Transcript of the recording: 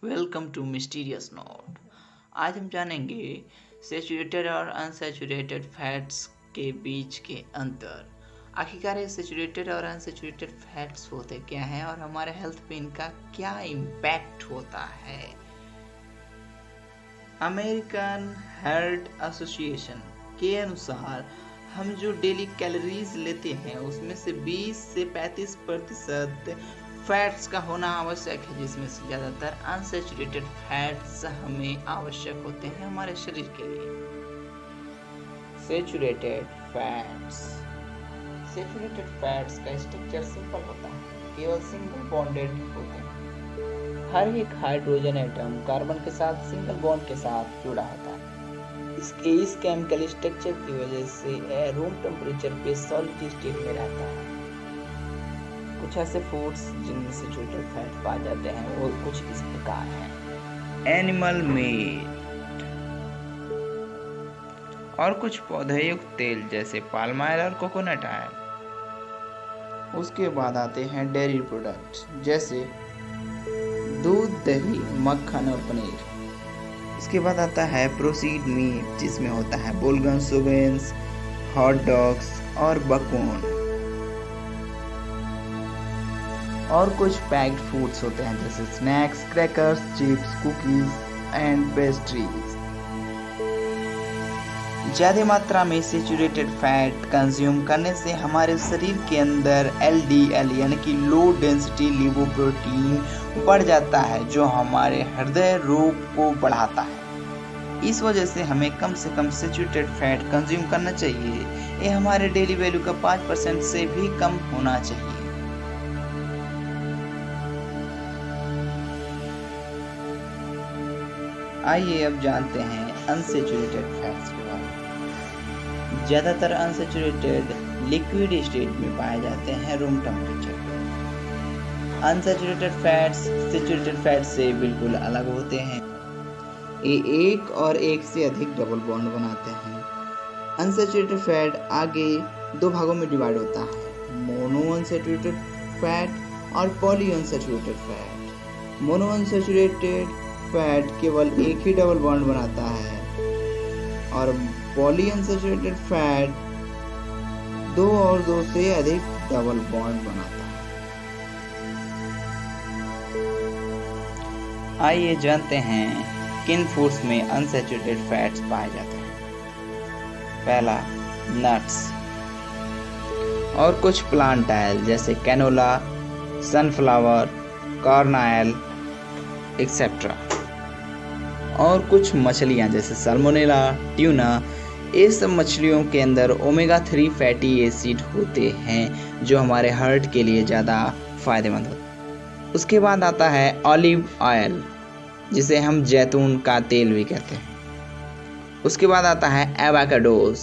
Welcome to mysterious note. आज हम जानेंगे सैचुरेटेड और अनसैचुरेटेड फैट्स के बीच के अंतर। आखिरकार ये सैचुरेटेड और अनसैचुरेटेड फैट्स होते क्या हैं और हमारे हेल्थ पे इनका क्या इम्पैक्ट होता है। अमेरिकन हार्ट एसोसिएशन के अनुसार हम जो डेली कैलोरीज लेते हैं उसमें से 20 से 35% फैट्स का होना आवश्यक है, जिसमें से ज़्यादातर अनसैचुरेटेड फैट्स हमें आवश्यक होते हैं हमारे शरीर के लिए। सैचुरेटेड फैट्स का स्ट्रक्चर सिंपल होता है, केवल सिंगल बॉन्डेड होते हैं। हर एक हाइड्रोजन एटम कार्बन के साथ सिंगल बॉन्ड के साथ जुड़ा होता है। इस केमिकल स्ट्रक्चर की वजह से रूम टेम्परेचर पे सॉलिड स्टेट में रहता है। कुछ ऐसे फूड्स जिनमें सैचुरेटेड फैट पाए जाते हैं वो कुछ इस प्रकार हैं: एनिमल मीट और कुछ पौधयुक्त तेल जैसे पाल्म ऑयल और कोकोनट ऑयल। उसके बाद आते हैं डेयरी प्रोडक्ट्स जैसे दूध, दही, मक्खन और पनीर। इसके बाद आता है प्रोसीड मीट जिसमें होता है बुलगन, सोगेन्स, हॉट डॉग्स और बकून। और कुछ पैक्ड फूड्स होते हैं जैसे snacks, crackers, chips, cookies and pastries. ज्यादा मात्रा में सैचुरेटेड फैट कंज्यूम करने से हमारे शरीर के अंदर LDL यानी कि लो डेंसिटी लिपोप्रोटीन बढ़ जाता है, जो हमारे हृदय रोग को बढ़ाता है। इस वजह से हमें कम से कम सैचुरेटेड फैट कंज्यूम करना चाहिए। ये हमारे डेली वैल्यू का 5% से भी कम होना चाहिए। आइए अब जानते हैं अनसैचुरेटेड फैट्स के बारे में। ज़्यादातर अनसैचुरेटेड लिक्विड स्टेट में पाए जाते हैं रूम टेम्परेचर पर। अनसैचुरेटेड फैट्स सैचुरेटेड फैट से बिल्कुल अलग होते हैं। ये एक और एक से अधिक डबल बॉन्ड बनाते हैं। अनसैचुरेटेड फैट आगे दो भागों में डिवाइड होता है: मोनो अनसैचुरेटेड फैट और poly unsaturated fat. Mono unsaturated fat केवल एक ही डबल बॉन्ड बनाता है और पॉली अनसैचुरेटेड फैट दो और दो से अधिक डबल बॉन्ड बनाता है। आइए जानते हैं किन फूड्स में अनसैचुरेटेड फैट्स पाए जाते हैं। पहला, नट्स और कुछ प्लांट ऑयल जैसे canola, sunflower, corn oil etcetera. और कुछ मछलियाँ जैसे साल्मोनेला, ट्यूना। ये सब मछलियों के अंदर ओमेगा 3 फैटी एसिड होते हैं जो हमारे हार्ट के लिए ज़्यादा फायदेमंद होते हैं। उसके बाद आता है ऑलिव ऑयल जिसे हम जैतून का तेल भी कहते हैं। उसके बाद आता है एवोकाडोस